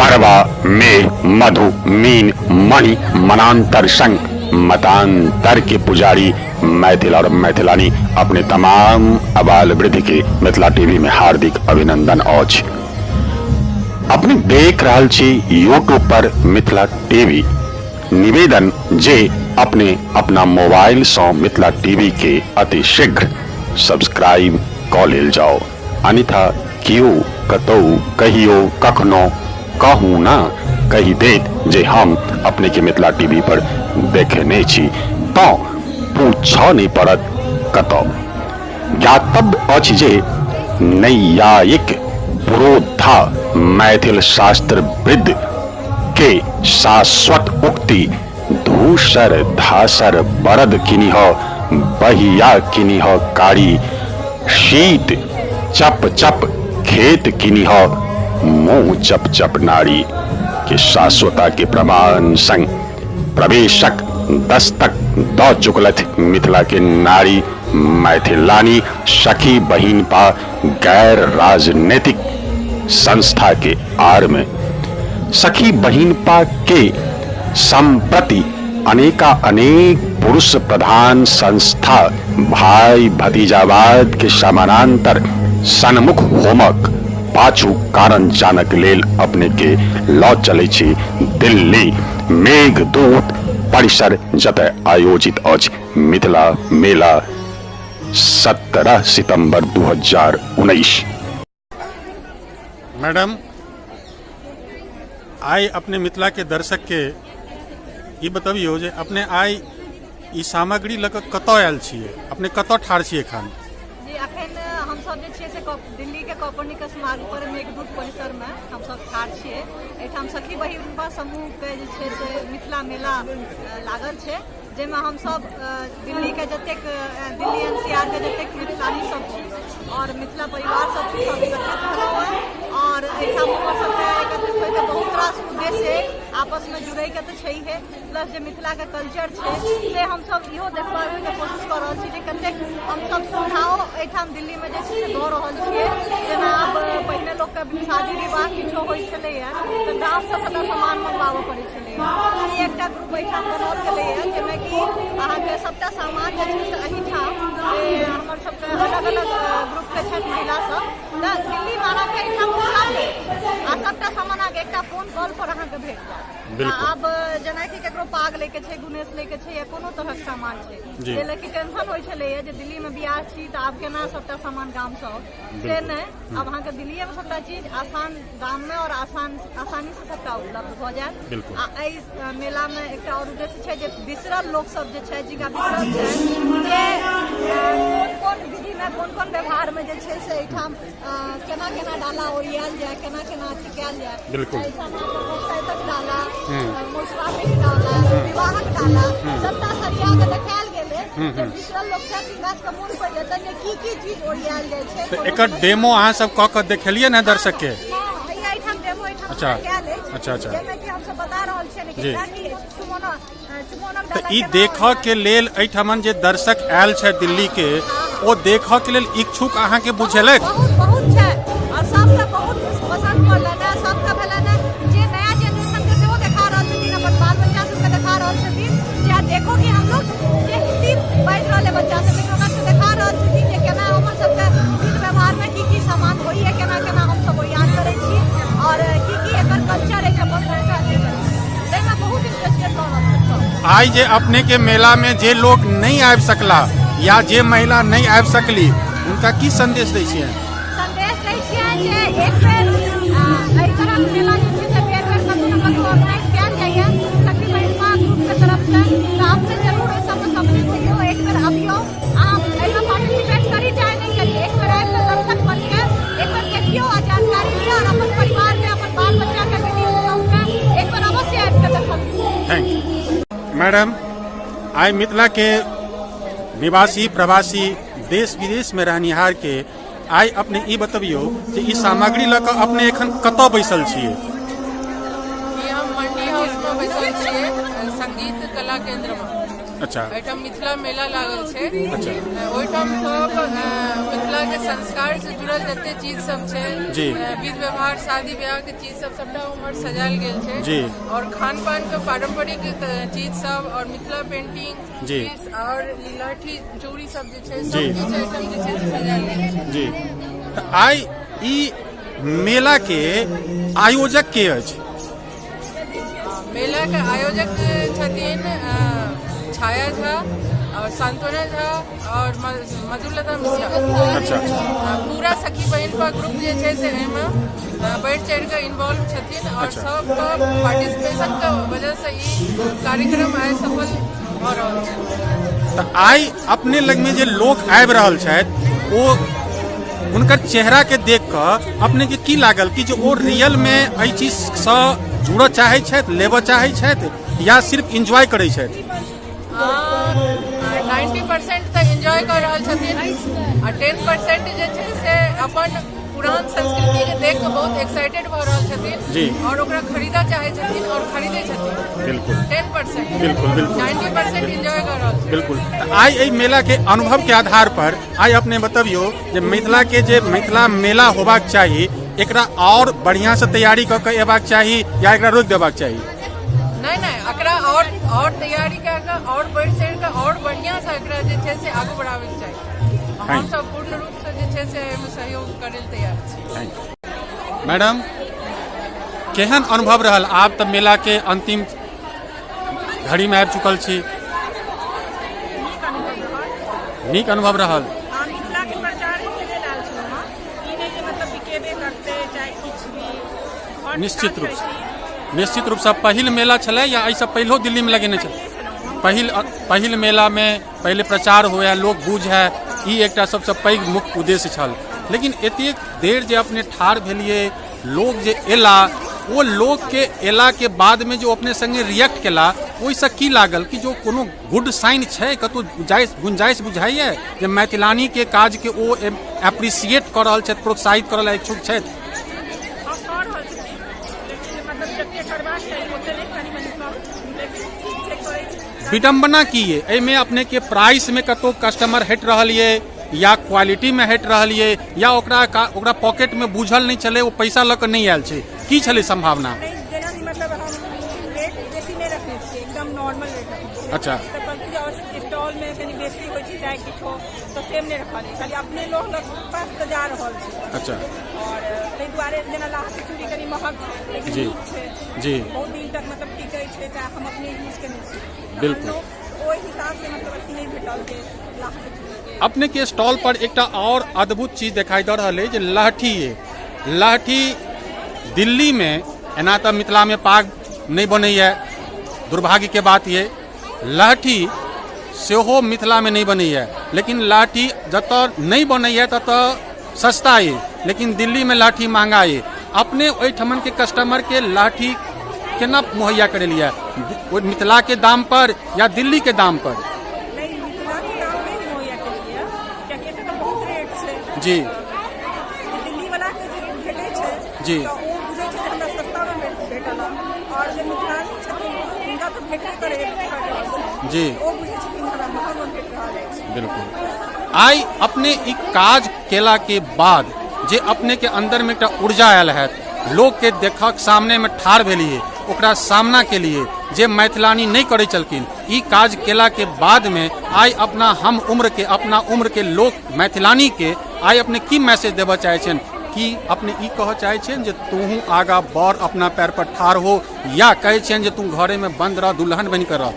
मरवा मेघ मधु मीन मणि मनांतर संग मतांतर के पुजारी मैथिल और मैथिलानी अपने तमाम आबाल वृद्ध के मिथिला टीवी में हार्दिक अभिनंदन औछ। अपने देख रहल छी यूट्यूब पर मिथिला टीवी। निवेदन जे अपना मोबाइल से मिथिला टीवी के अति शीघ्र सब्सक्राइब क लेल जाओ, अन्यथा कियो कतौ कहियो कखनो कहू ना कही देत जे हम अपने के मिथिला टीवी पर देखने छी तो पूछ नहीं पड़त कतौ। ज्ञातव्य अछि जे नैयायिक पुरोधा मैथिल शास्त्र वृद्ध के शाश्वत उक्ति धूसर धासर बरद किनिह बहिया किनिह कारी शीत चप चप खेत किनिह मुंह चप चप नारी के शाश्वता के प्रमाण संग प्रवेशक दस्तक द चुकलथ मिथिला के नारी मैथिलानी सखी बहिन पा गैर राजनीतिक संस्था के आड़ में सखी बहिन पा के संप्रति अनेक पुरुष प्रधान संस्था भाई भतीजावाद के समानांतर सन्मुख होमक पाछू कारण जानक लेल अपने के लौ चले छी दिल्ली मेघदूत परिसर जतय आयोजित अछि मिथिला मेला 17 सितंबर 2019। मैडम आई अपने मिथिला के दर्शक के ये बताबियो जे अपने आई ई सामग्री लग कतौ आयल छियै, अपने कतौ ठाड़ छियै एखन? जी अखन हम सब जे छियै से दिल्ली के कोपरनिकस मार्ग पर मेघदूत परिसर में हम सब ठाड़ छियै। एठाम सखी बहिन समूह के जे छै से मिथिला मेला लागल छै, जेमे हम सब दिल्ली के जतेक दिल्ली एनसीआर के जतेक मिथिलानी सब छी और मिथिला परिवार सब छी, सब एकत्रित भेलहुँ हैं और एठाम हमर सबके एकत्रित होय के बहुत रास उद्देश्य आपस में जुड़े के तो छै है, प्लस जे मिथिला के कल्चर छै से हम सब इहो देखबाबे के कोशिश कर रहल छी जे कतेक हम सब सुविधाओ एठाम दिल्ली में जे छै से दऽ रहल छियै। जेना आब पहिने लोक के शादी विवाह किछो होइ छलैया तऽ गाम से सबटा सामान मंगवाबऽ पड़ै छलैया, ई एकटा ग्रुप एठाम बनल गेलैया जेमे कि अहाँके सबटा सामान जे छै से एहिठाम हमर सबके अलग अलग ग्रुप के छथि महिला सब तऽ दिल्ली में अहाँके एहिठाम उपलब्ध आ सबटा सामान अहाँके एकटा फोन कॉल पर अहाँके भेट जायत। आब जेना कि केकरो पाग लेके छै, गुनेश लेके छै या कोनो तरहक सामान छै जे लेके टेंशन होइ छलैया जे दिल्ली में बियाह छी तऽ आब केना सबटा सामान गाम से से नहि, अब अहाँके दिल्ली में सबटा चीज आसान दाम में और आसानी से सबटा उपलब्ध भऽ जायत। आ एहि मेला में एकटा और उद्देश्य छै जे बिसरल लोक सब जे छै जिनका बिसरल छै जे कोन विधि में कोन व्यवहार में जे छै से एहिठाम केना केना डाला ओरियाल जाय, केना केना अथी कयल जाय, एहिठाम सैतक डाला मौसरामिक डाला विवाहक डाला सबटा सरिया के देखायल गेलै जे बिसरल लोक छै तिनका सबके मोन पड़ि जेतै जे की चीज ओरियाल जाय छै। तऽ एकर डेमो अहाँ सब कऽ के देखेलियै ने दर्शक के? अच्छा अच्छा अच्छा जेना कि हम सब बता रहल छियै ने कि चुमोनक तऽ ई देखऽ के लेल एहिठमन जे दर्शक आयल छै दिल्ली के ओ देखऽ के लेल इच्छुक अहाँ के बुझेलक? बहुत छै और सबके बहुत पसंद पड़लनि है, सबके भेलनि जे नया जनरेशन के सेहो देखा रहल छथिन, अपन बाल बच्चा सबके देखा रहल छथिन जे देखो कि हम लोग जे हिंदी बाजि रहल है बच्चा सब ओकरा से देखा रहल छथिन जे केना हमर सबके विध व्यवहार में की सामान होइए, केना केना हम सब याद करै छी और की एकर कल्चर है अपन ताहिमे बहुत इंटरेस्टेड भऽ रहल छै। आई जे अपने के मेला में जे लोग नहीं आबि सकला या जे महिला नहीं आबि सकली उनका की संदेश दै छियै? संदेश दै छियै जे एक बेर एहि तरह मेला जे छै से बेर कतौ न कतौ ऑर्गेनाइज कयल जाइए सखी महिला ग्रुप के तरफ से, तऽ आपसे जरूर एहि सबमे सम्मिलित होइयो, एक बेर अबियो, अहाँ एहिमे पार्टिसिपेट करी चाहे नहीं करी, एक बेर आबि कऽ दर्शक बन के एक बेर देखियो आ जानकारी लिअ और अपन परिवार के अपन बाल बच्चा के बेटी पुतहु के एक बेर अवश्य आबि कऽ देखबियो। Thank you madam. आई मिथिला के निवासी प्रवासी देश विदेश में रहनिहार के आई अपने ई बतबियो जे ई सामग्री लऽ कऽ अपने एखन कतौ बैसल छियै? हम मंडी हाउस में बैसल छियै, संगीत कला केंद्र में। अच्छा एहिठाम मिथिला मेला लागल छै। अच्छा ओहिठाम सब मिथिला के संस्कार से जुड़ल जते चीज सब छै, जी। विध व्यवहार शादी ब्याह के चीज सब सबटा उम्हर सजायल गेल छै, जी। और खान पान के पारंपरिक चीज सब और मिथिला पेंटिंग, जी। और लाठी चूड़ी सब जे छै, जी। सब किछु एहिठाम जे छै से सजायल गेल छै। जी। तऽ आइ ई मेला के आयोजक के अछि? मेला के आयोजक छथिन छाया झा और सांत्वना झा और मधुलता मिश्रा। अच्छा पूरा सखी बहन का ग्रुप जे छै से एहिमे बढ़ि चढ़ि कऽ इन्वॉल्व छथिन, और अच्छा। सबके पार्टिसिपेशन के वजह से ई कार्यक्रम आइ सफल भऽ रहल छै। तऽ आइ अपने लगमे जे लोक आबि रहल छथि ओ हुनकर चेहरा के देख कऽ अपने के की लागल कि जे ओ रियल में एहि चीज सँ जुड़ऽ चाहै छथि, लेबऽ चाहै छथि, या सिर्फ एंजॉय करै छथि? 90% तक एंजॉय कर रहल छथिन, और 10% जे छै से अपन पुरान संस्कृति के देख कऽ बहुत एक्साइटेड भऽ रहल छथिन, जी। और ओकरा खरीदा चाहै छथिन और खरीदै छथिन। बिल्कुल 10%, बिल्कुल बिल्कुल 90% एंजॉय कर रहल छथिन। बिल्कुल। तऽ आइ एहि मेला के अनुभव के आधार पर आइ अपने बतबियौ जे मिथिला के जे मिथिला मेला होबाक चाही, एकरा और बढ़िया से तैयारी कऽ के एबाक चाही या एकरा रोकि देबाक चाही? नहीं एकरा और तैयारी कऽ के और बढ़ि चढ़ि कऽ और बढ़िया से एकरा जे छै से आगू बढ़ाबै के चाही। हम सब पूर्ण रूप से जे छै से एहिमे सहयोग करै लेल तैयार छी। मैडम, केहन अनुभव रहल? आप तऽ मेला के अंतिम घड़ी में आबि चुकल छी, नीक अनुभव रहल? मिथिला के प्रचार के लेल आयल छलहुँ हँ, ई नहि जे मतलब बिकेबे करतै चाहे किछु भी। निश्चित रूप से पहिल मेला छलै या एहिसँ पहिलो दिल्ली में लगेने छलै? पहिल मेला में पहले प्रचार हुए, लोग बुझे, ई एकटा सबसे पैघ मुख्य उद्देश्य छल। लेकिन एतेक देर जे अपने ठाढ़ भेलिए, लोग जे एला, ओ लोग के एला के बाद में जो अपने संगे रिएक्ट केला, ओहिसँ की लागल कि जो कोनो गुड साइन छै, कतौ गुंजाइश बुझाइए जे मैथिलानी के काज के ओ एप्रिशिएट कऽ रहल छथि, प्रोत्साहित करऽ लेल इच्छुक छथि? विडम्बना की ये एहिमे अपने के प्राइस में कतौ कस्टमर हट रहल ये, या क्वालिटी में हट रहल ये, या ओकरा पॉकेट में बुझल नहीं चले, वो पैसा लऽ कऽ नहीं आयल छै, की छलै संभावना? मतलब हम रेट बेसी नहीं रखने छियै, एकदम नॉर्मल रेट रखने छियै। अच्छा। स्टॉल में कनी बेसी होइ छै चाहे किछो तऽ सेम नहीं रखल छै, खाली अपने लोग पास तऽ जा रहल छै। अच्छा। और ताहि दुआरे जेना लाहटी चूड़ी कनी महग छै, लेकिन जी। नीक छै, जी। बहुत दिन तक मतलब टिकै छै, चाहे हम अपने यूज केने छी। बिल्कुल। ओहि हिसाब से मतलब अथी नहीं भेटल के लाहटी चूड़ी। अपने के स्टॉल पर एकटा और अद्भुत चीज दिखाई दे रहा है, जे लहठी है। लहठी दिल्ली में एना तऽ मिथिला में पाग नहीं बनैया, दुर्भाग्य के बात ये। लहठी सेहो मिथिला में नहीं बनैया, लेकिन लहठी जतऽ नहीं बनैया ततऽ सस्ता है, लेकिन दिल्ली में लहठी महंगा है। अपने ओहिठमन के कस्टमर के लहठी केना मुहैया करेलिया, मिथिला के दाम पर या दिल्ली के दाम पर? नहीं, मिथिला के दाम में ही मुहैया केलिए, कियाकि एतऽ तऽ बहुत रेट छै। जी। दिल्ली वाला के जे भेटै छै, जी। तऽ ओ बुझै छै जे हमरा सस्ता में भेटल, और जे मिथिलानी छथिन हुनका तऽ भेटबे करे जी। ओ बुझै छथिन हमरा महग में भेट रहल अछि। बिल्कुल। आइ अपने ई काज केला के बाद जे अपने के अंदर में एकटा ऊर्जा आयल है, लोग के देखक सामने में ठाढ़ भेलिए, ओकरा सामना के लिए जे मैथिलानी नहीं करे चलकिन, ई काज केला के बाद में आइ अपना हम उम्र के, अपना उम्र के लोग मैथिलानी के आइ अपने की मैसेज देबऽ चाहे छन? कि अपने ई कहऽ चाहे छन जे तूहू आगा बढ़, अपना पैर पर ठाढ़ हो, या कहे छन जे तू घरे में बंद रह, दुल्हन बन कर रह?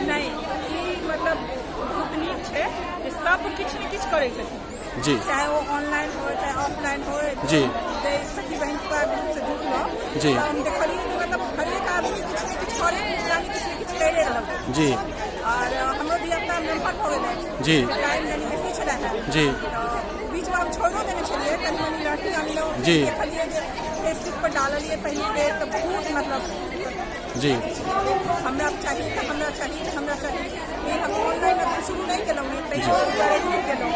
नहीं, ई मतलब बहुत नीक छै जे सब किछु ने किछु करै छथिन। जी। चाहे वो ऑनलाइन हो चाहे ऑफलाइन हो। जी। सखी बहन का ग्रुप से जुड़लहुँ। जी। हम देखलिए कि मतलब हरेक आदमी किछु ने किछु करे, यानी किछु ने किछु करे रहल। जी। और हमरो धियापुता मेम्बर हो गेलै। जी। टाइम कनी बेसी छलै है। जी। बीच में हम छोड़ो देने छलिए, कनी मनी लहठी आनलहुँ। जी। देखलिए जे फेसबुक पर डाललिए पहली बेर तऽ बहुत मतलब। जी। हमरा चाहिए तऽ हमरा चाहिए तऽ हमरा चाहिए, लेकिन हम ऑनलाइन अभी शुरू नहीं केलहुँ, तैयारी नहीं केलहुँ।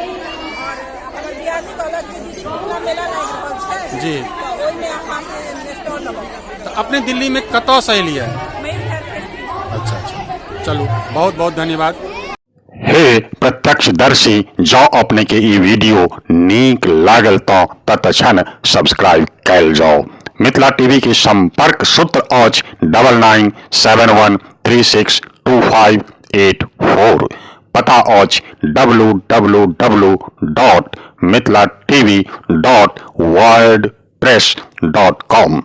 और हमर दियादनी कहलक जे दीदी मिथिला मेला लागि रहल छै। जी। तऽ ओहिमे अहाँके स्टॉल लगल। तो अपने दिल्ली में कतऽ से एलिए? मैं अच्छा। चलू, बहुत बहुत धन्यवाद। हे प्रत्यक्षदर्शी जौ अपने के ई वीडियो नीक लागल तो तत्क्षण सब्सक्राइब कैल जाओ। मिथिला टीवी के संपर्क सूत्र अछि 9971362584। पता अछि www.mithilatv.wordpress.com।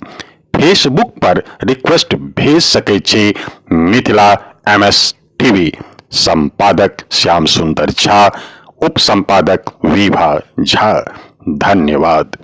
फेसबुक पर रिक्वेस्ट भेज सकै छी मिथिला MS टीवी। संपादक श्याम सुंदर झा, उप संपादक विभा झा। धन्यवाद।